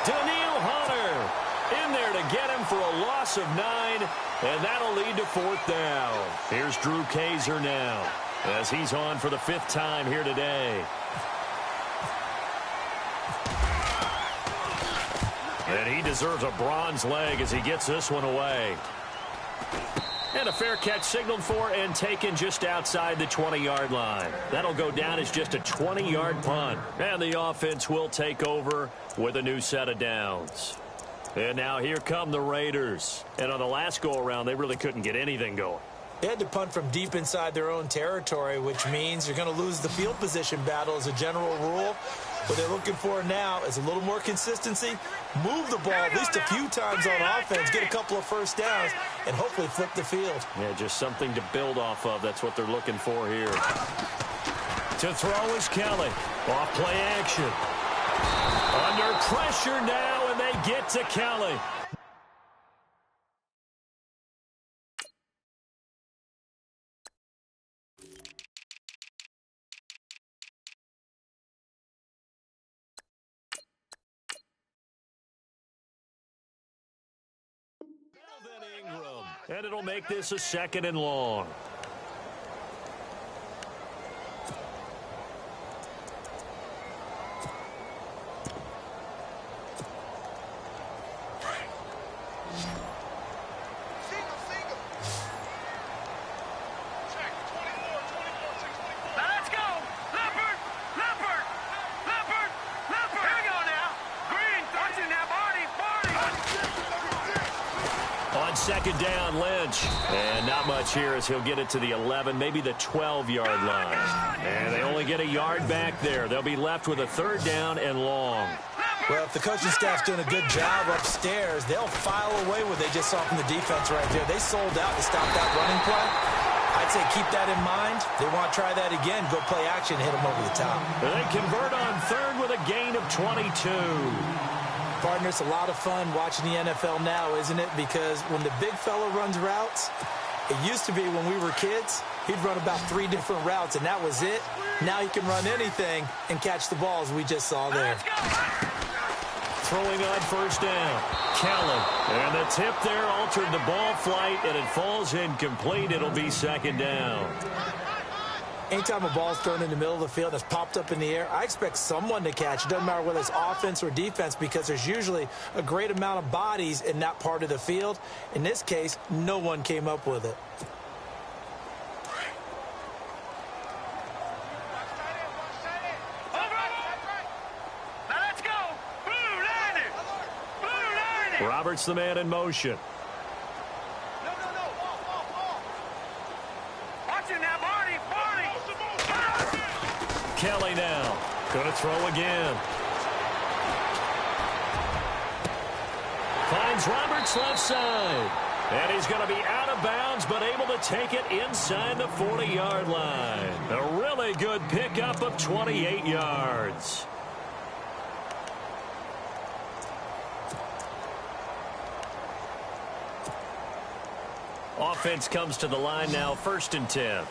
Daniil Hunter in there to get him for a loss of 9. And that'll lead to fourth down. Here's Drew Kaiser now as he's on for the 5th time here today. And he deserves a bronze leg as he gets this one away. And a fair catch signaled for and taken just outside the 20-yard line. That'll go down as just a 20-yard punt. And the offense will take over with a new set of downs. And now here come the Raiders. And on the last go-around, they really couldn't get anything going. They had to punt from deep inside their own territory, which means you're going to lose the field position battle as a general rule. What they're looking for now is a little more consistency, move the ball at least a few times on offense, get a couple of first downs, and hopefully flip the field. Yeah, just something to build off of. That's what they're looking for here. To throw is Kelly. Off play action. Under pressure now, and they get to Kelly. And it'll make this a 2nd and long. Second down, Lynch. And not much here as he'll get it to the 11, maybe the 12-yard line. And they only get a yard back there. They'll be left with a 3rd down and long. Well, if the coaching staff's doing a good job upstairs, they'll file away what they just saw from the defense right there. They sold out to stop that running play. I'd say keep that in mind. They want to try that again, go play action, hit them over the top. And they convert on 3rd with a gain of 22. Partner, it's a lot of fun watching the NFL now, isn't it? Because when the big fella runs routes, it used to be when we were kids, he'd run about 3 different routes, and that was it. Now he can run anything and catch the balls we just saw there. Throwing on 1st down, Kelly. And the tip there altered the ball flight, and it falls incomplete. It'll be 2nd down. Anytime a ball's thrown in the middle of the field and it's popped up in the air, I expect someone to catch. It doesn't matter whether it's offense or defense because there's usually a great amount of bodies in that part of the field. In this case, no one came up with it. Roberts the man in motion. No. Watching that, Marty. Kelly now. Gonna throw again. Finds Roberts left side. And he's going to be out of bounds, but able to take it inside the 40-yard line. A really good pickup of 28 yards. Offense comes to the line now, 1st and 10.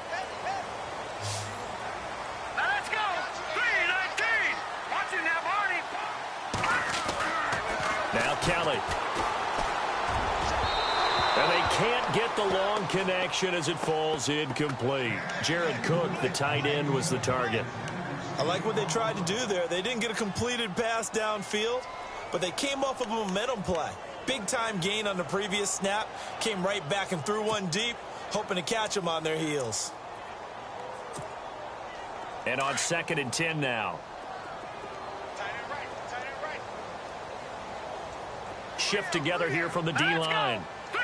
Let's go. 3-19. Watching that, Marty. Now Kelly. And they can't get the long connection as it falls incomplete. Jared Cook, the tight end, was the target. I like what they tried to do there. They didn't get a completed pass downfield, but they came off of a momentum play. Big-time gain on the previous snap. Came right back and threw one deep, hoping to catch them on their heels. And on 2nd and 10 now. Shift together here from the D-line. 3-19.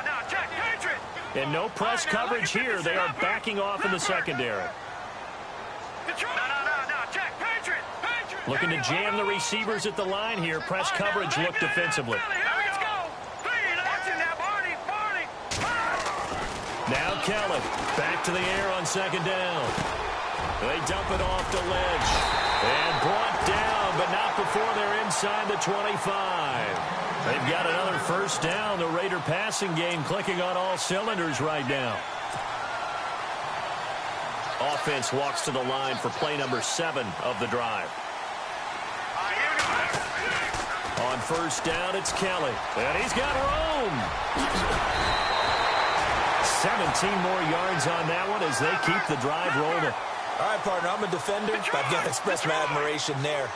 No, check. Patriot. And no press coverage here. They are backing off in the secondary. No, check. Patriot. Looking to jam the receivers at the line here. Press coverage look defensively. Let's go. Watching that, Marty. Now Kelly. Back to the air on 2nd down. They dump it off to Lynch. And brought down, but not before they're inside the 25. They've got another 1st down. The Raider passing game clicking on all cylinders right now. Offense walks to the line for play number 7 of the drive. On 1st down, it's Kelly. And he's got room. 17 more yards on that one as they keep the drive rolling. All right, partner, I'm a defender, but I've got to express my admiration there.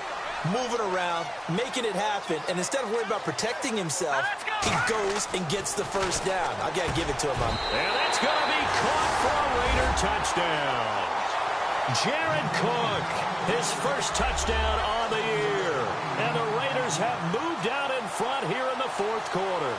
Moving around, making it happen, and instead of worrying about protecting himself, he goes and gets the 1st down. I've got to give it to him. And that's going to be caught for a Raider touchdown. Jared Cook, his 1st touchdown on the year. And the Raiders have moved out in front here in the 4th quarter.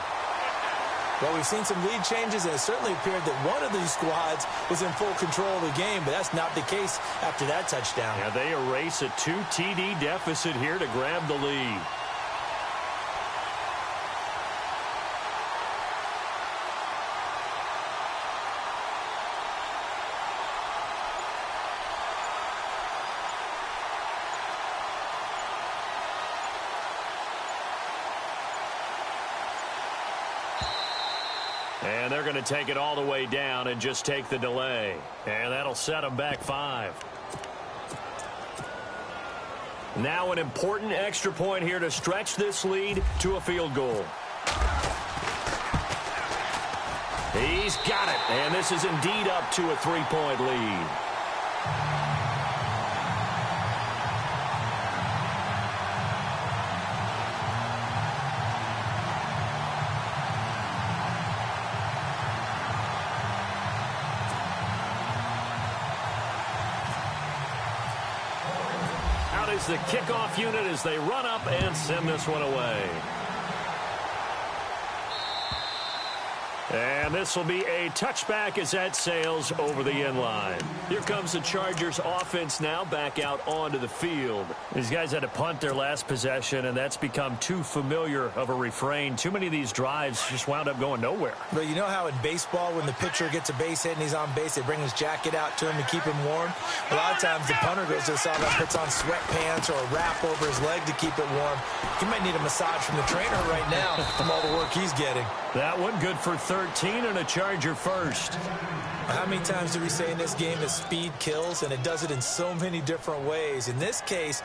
Well, we've seen some lead changes, and it certainly appeared that one of these squads was in full control of the game, but that's not the case after that touchdown. Yeah, they erase a 2 TD deficit here to grab the lead. And they're going to take it all the way down and just take the delay. And that'll set them back 5. Now an important extra point here to stretch this lead to a field goal. He's got it. And this is indeed up to a 3-point lead. Is the kickoff unit as they run up and send this one away. And this will be a touchback as that sails over the end line. Here comes the Chargers offense now back out onto the field. These guys had to punt their last possession, and that's become too familiar of a refrain. Too many of these drives just wound up going nowhere. But you know how in baseball, when the pitcher gets a base hit and he's on base, they bring his jacket out to him to keep him warm? A lot of times the punter goes to the sideline, puts on sweatpants or a wrap over his leg to keep it warm. He might need a massage from the trainer right now from all the work he's getting. That one good for 13 and a Charger 1st. How many times do we say in this game that speed kills, and it does it in so many different ways? In this case,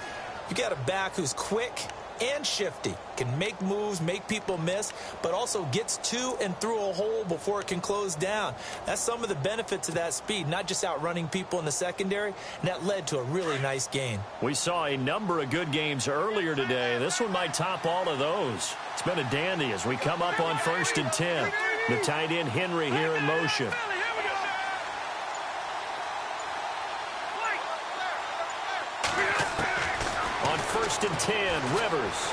you got a back who's quick, and shifty. Can make moves, make people miss, but also gets to and through a hole before it can close down. That's some of the benefits of that speed, not just outrunning people in the secondary, and that led to a really nice gain. We saw a number of good games earlier today. This one might top all of those. It's been a dandy as we come up on 1st and 10. The tight end Henry here in motion. On 1st and 10, Rivers.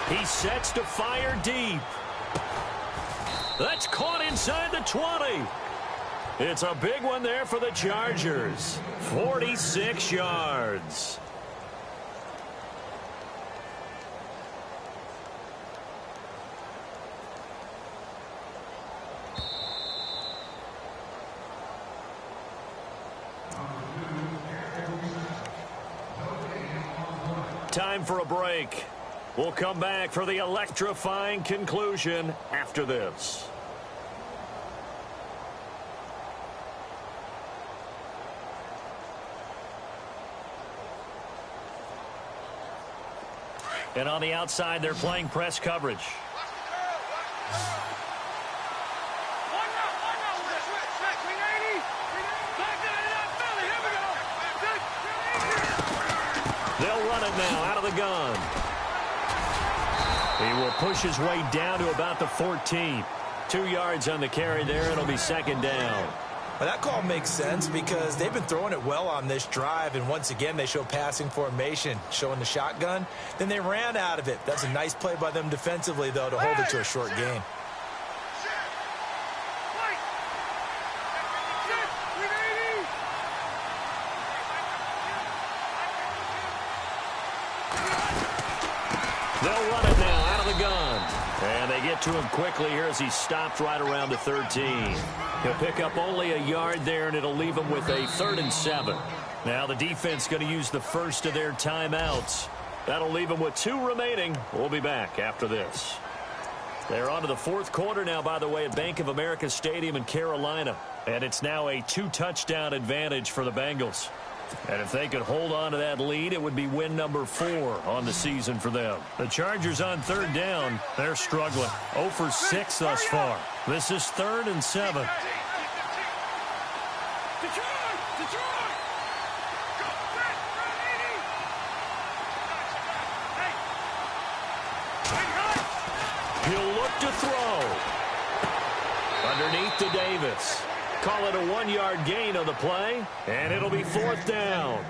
He sets to fire deep. That's caught inside the 20. It's a big one there for the Chargers. 46 yards. Time for a break. We'll come back for the electrifying conclusion after this. And on the outside, they're playing press coverage. They'll run it now out of the gun. He will push his way down to about the 14. 2 yards on the carry there. It'll be 2nd down. Well, that call makes sense because they've been throwing it well on this drive, and once again they show passing formation, showing the shotgun. Then they ran out of it. That's a nice play by them defensively, though, to hold it to a short gain. They'll run it now out of the gun. And they get to him quickly here as he stopped right around the 13. He'll pick up only a yard there, and it'll leave him with a 3rd and 7. Now the defense going to use the first of their timeouts. That'll leave them with 2 remaining. We'll be back after this. They're on to the 4th quarter now, by the way, at Bank of America Stadium in Carolina. And it's now a 2-touchdown advantage for the Bengals. And if they could hold on to that lead, it would be win number 4 on the season for them. The Chargers on 3rd down, they're struggling. 0 for 6 thus far. This is 3rd and 7. He'll look to throw. Underneath to Davis. Call it a 1-yard gain on the play, and it'll be 4th down.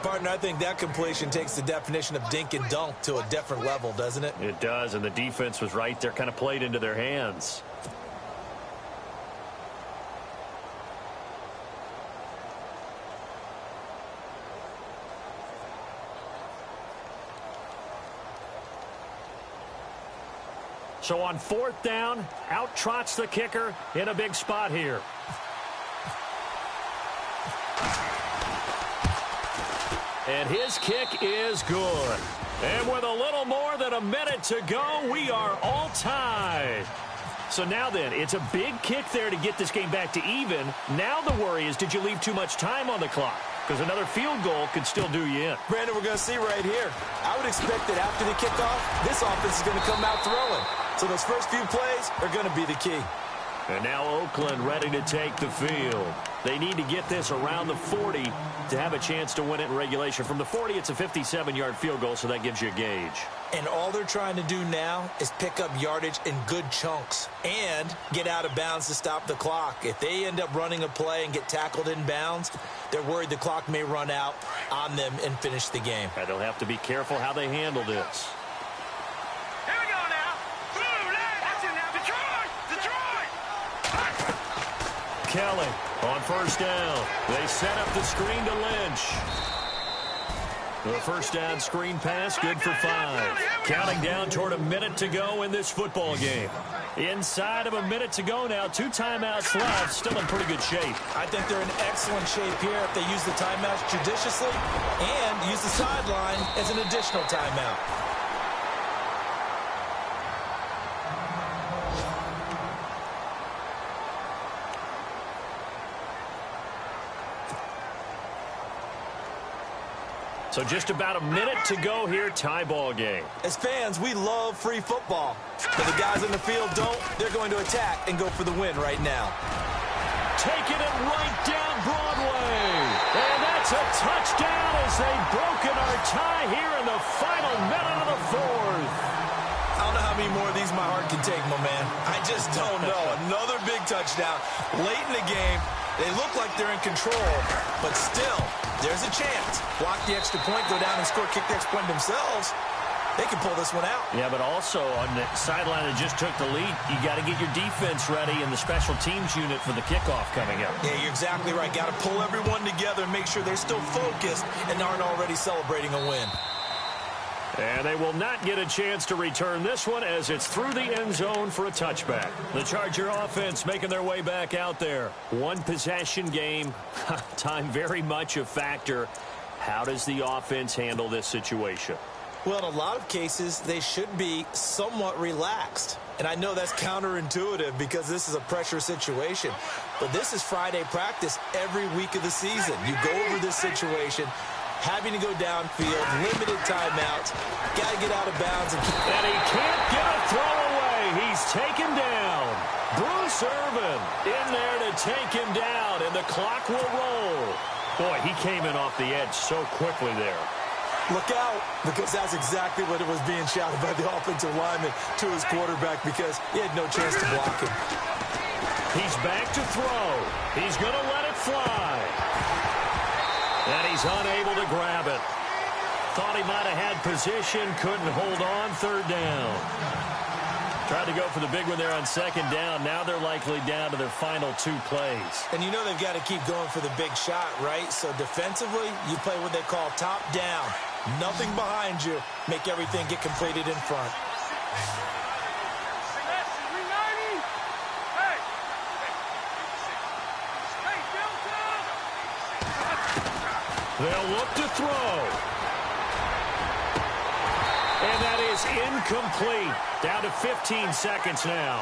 Partner, I think that completion takes the definition of dink and dunk to a different level, doesn't it? It does, and the defense was right there, kind of played into their hands. So on 4th down, out trots the kicker in a big spot here. And his kick is good. And with a little more than a minute to go, we are all tied. So now then, it's a big kick there to get this game back to even. Now the worry is, did you leave too much time on the clock? Because another field goal could still do you in. Brandon, we're going to see right here. I would expect that after the kickoff, this offense is going to come out throwing. So those first few plays are going to be the key. And now Oakland ready to take the field. They need to get this around the 40 to have a chance to win it in regulation. From the 40, it's a 57-yard field goal, so that gives you a gauge. And all they're trying to do now is pick up yardage in good chunks and get out of bounds to stop the clock. If they end up running a play and get tackled in bounds, they're worried the clock may run out on them and finish the game. And they'll have to be careful how they handle this. Here we go now. Watch it now. Detroit! Kelly on 1st down. They set up the screen to Lynch. The 1st down screen pass, good for 5. Counting down toward a minute to go in this football game. Inside of a minute to go now, 2 timeouts left, still in pretty good shape. I think they're in excellent shape here if they use the timeouts judiciously and use the sideline as an additional timeout. So just about a minute to go here, tie ball game. As fans, we love free football. But the guys in the field don't. They're going to attack and go for the win right now. Taking it right down Broadway. And that's a touchdown as they've broken our tie here in the final minute of the fourth. I don't know how many more of these my heart can take, my man. I just don't know. Another big touchdown late in the game. They look like they're in control, but still, there's a chance. Block the extra point, go down and score, kick the extra point themselves. They can pull this one out. Yeah, but also on the sideline that just took the lead, you got to get your defense ready in the special teams unit for the kickoff coming up. Yeah, you're exactly right. Got to pull everyone together and make sure they're still focused and aren't already celebrating a win. And they will not get a chance to return this one as it's through the end zone for a touchback. The Charger offense making their way back out there. One possession game. Time very much a factor. How does the offense handle this situation? Well, in a lot of cases, they should be somewhat relaxed. And I know that's counterintuitive because this is a pressure situation. But this is Friday practice every week of the season. You go over this situation, having to go downfield, limited timeouts, got to get out of bounds. And he can't get a throw away. He's taken down. Bruce Irvin in there to take him down, and the clock will roll. Boy, he came in off the edge so quickly there. Look out, because that's exactly what it was being shouted by the offensive lineman to his quarterback because he had no chance to block him. He's back to throw. He's going to let it fly. And he's unable to grab it. Thought he might have had position, couldn't hold on, third down. Tried to go for the big one there on second down. Now they're likely down to their final 2 plays. And you know they've got to keep going for the big shot, right? So defensively, you play what they call top down. Nothing behind you. Make everything get completed in front. They'll look to throw. And that is incomplete. Down to 15 seconds now.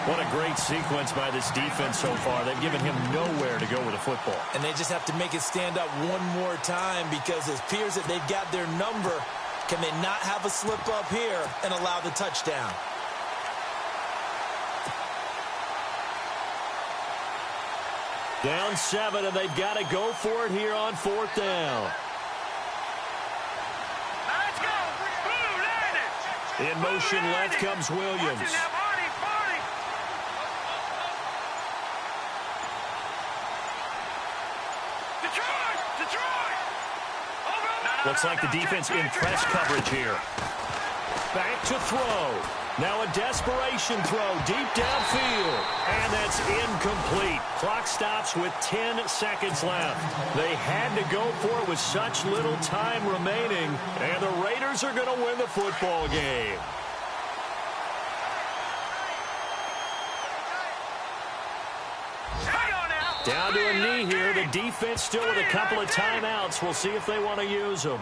What a great sequence by this defense so far. They've given him nowhere to go with the football. And they just have to make it stand up one more time because it appears that they've got their number. Can they not have a slip up here and allow the touchdown? Down 7, and they've got to go for it here on 4th down. Let's go. Blue landed. In motion left comes Williams. Looks like the defense in press coverage here. Back to throw. Now a desperation throw deep downfield. And that's incomplete. Clock stops with 10 seconds left. They had to go for it with such little time remaining. And the Raiders are going to win the football game. Hang on now. Down to a knee here. The defense still with a couple of timeouts. We'll see if they want to use them.